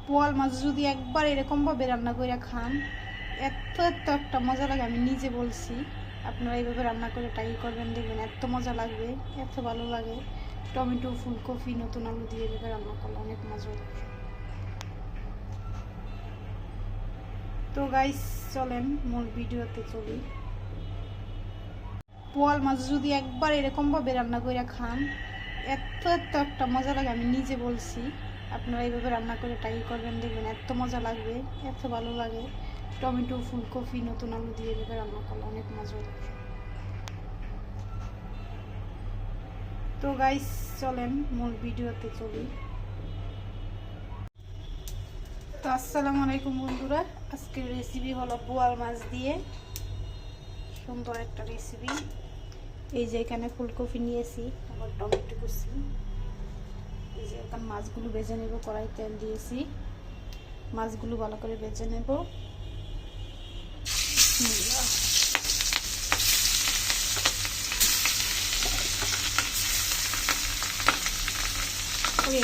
পোয়াল মাছ যদি একবার এরকমভাবে রান্না করে খান, এত একটা মজা লাগে। আমি নিজে বলছি, আপনারা এইভাবে রান্না করে ট্রাই করবেন, দেখবেন এত মজা লাগবে, এত ভালো লাগে। টমেটো, ফুলকপি, নতুন আলু দিয়ে এভাবে রান্না করলে অনেক মজা লাগে। তো গাইস, চলেন মূল ভিডিওতে চলি। পোয়াল মাছ যদি একবার এরকমভাবে রান্না করে খান, এত একটা মজা লাগে। আমি নিজে বলছি, আপনারা এইভাবে রান্না করে ট্রাই করবেন, দেখবেন এত মজা লাগবে, এত ভালো লাগে। টমেটো, ফুলকপি, নতুন আলু দিয়ে এভাবে রান্না করলে অনেক মজা লাগে। তো গাইস, চলেন মূল ভিডিওতে চলি। তো আসসালামু আলাইকুম বন্ধুরা, আজকের রেসিপি হলো বোয়াল মাছ দিয়ে সুন্দর একটা রেসিপি। এই যে এখানে ফুলকপি নিয়েছি, আবার টমেটো কুচি। এই যে এখন মাছগুলো ভেজে নেব, কড়াই তেল দিয়েছি, মাছগুলো ভালো করে ভেজে নেব।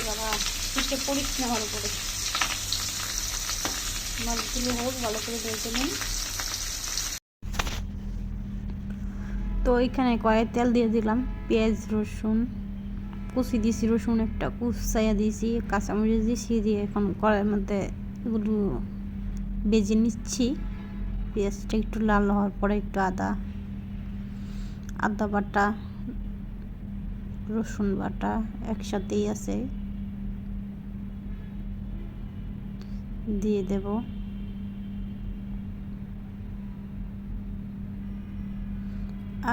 বাবা, পিঠে পড়িস না, ভালো করে মাছগুলো হোক, ভালো করে ভেজে নিন। তো এখানে কড়াই তেল দিয়ে দিলাম, পেঁয়াজ রসুন কুচি দিয়েছি, রসুন একটা কুচাইয়া দিয়েছি, কাঁচামরিচ দিয়েছি, দিয়ে এখন কড়াইয়ের মধ্যে এগুলো ভেজে নিচ্ছি। পেঁয়াজটা একটু লাল হওয়ার পরে একটু আদা বাটা, রসুন বাটা একসাথেই আছে, দিয়ে দেব।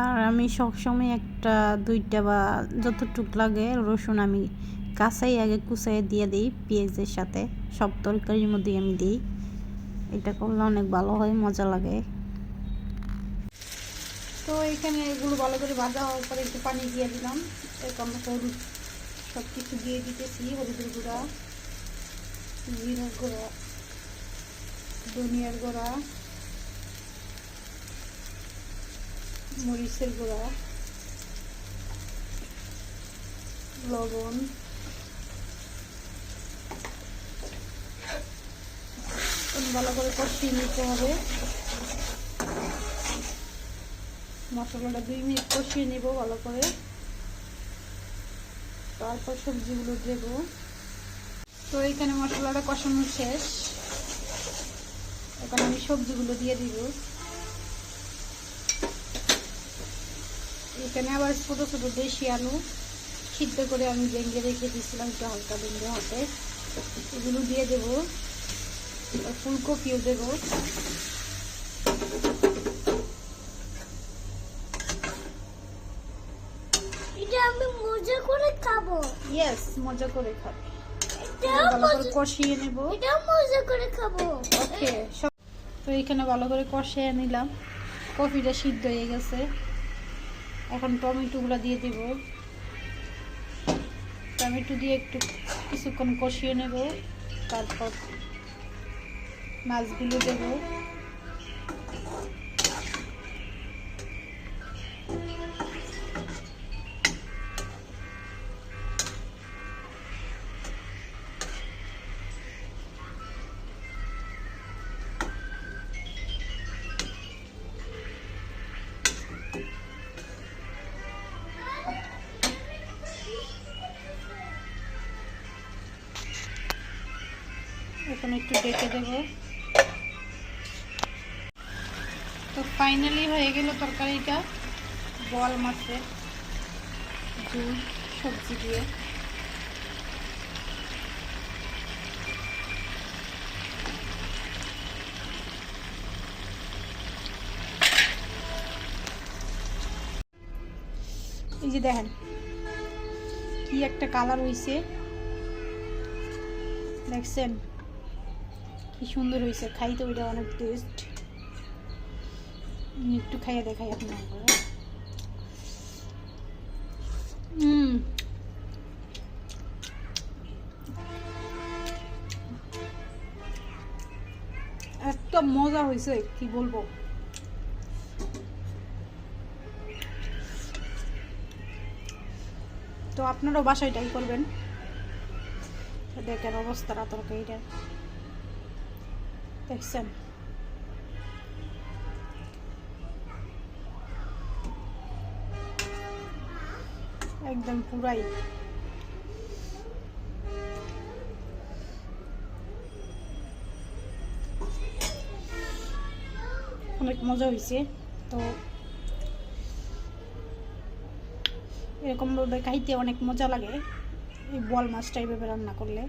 আর আমি সবসময় একটা দুইটা বা যতটুক লাগে রসুন আমি কাঁচাই আগে কুচাই দিয়ে দিই পেঁয়াজের সাথে, সব তরকারির মধ্যেই আমি দিই। এটা করলে অনেক ভালো হয়, মজা লাগে। তো এখানে এগুলো ভালো করে ভাজা হওয়ার পরে একটু পানি দিয়ে দিলাম। এখন হলুদ সব কিছু দিয়ে দিতেছি, হলুদের গুঁড়া, জিরার গুঁড়া, ধনিয়ার গুঁড়া, মরিচের গুঁড়া, লবণ, ভালো করে কষিয়ে নিতে হবে। মশলাটা 2 মিনিট কষিয়ে নেব ভালো করে, তারপর সবজিগুলো দেব। তো এখানে মশলাটা কষানো শেষ, এখন আমি সবজিগুলো দিয়ে দিব। এখানে আবার ছোট ছোট দেশি আলু সিদ্ধ করে আমি ভেঙে রেখে দিয়েছিলাম, একটু হালকা ভেঙে হাতে, এগুলো দিয়ে দেব। ফুলকপিও দেব। এটা আমি মজা করে খাবো। ইয়েস, মজা করে খাবো। ভালো করে কষিয়ে নেব। এটা মজা করে খাবো। ওকে। তো এখানে ভালো করে কষিয়ে নিলাম, কফিটা সিদ্ধ হয়ে গেছে। এখন টমেটোগুলো দিয়ে দেব। টমেটো দিয়ে একটু কিছুক্ষণ কষিয়ে নেব, তারপর মাছগুলো দেব। এখন একটু ডেকে দেব। তো ফাইনালি হয়ে গেল তরকারিটা, বোয়াল মাছের ঝোল সবজি দিয়ে। এই যে দেখেন কি একটা কালার হয়েছে, দেখছেন কি সুন্দর হয়েছে। খাইতে ওইটা অনেক টেস্ট, একটু খাইয়ে দেখাই আপনার। এত মজা হয়েছে কি বলবো। তো আপনারাও বাসায় ট্রাই করবেন। দেখেন অবস্থাটা তরকারিটার। দেখছেন একদম পুরাই অনেক মজা হয়েছে। তো এরকমভাবে খাইতে অনেক মজা লাগে এই বোয়াল মাছটা এইভাবে রান্না করলে।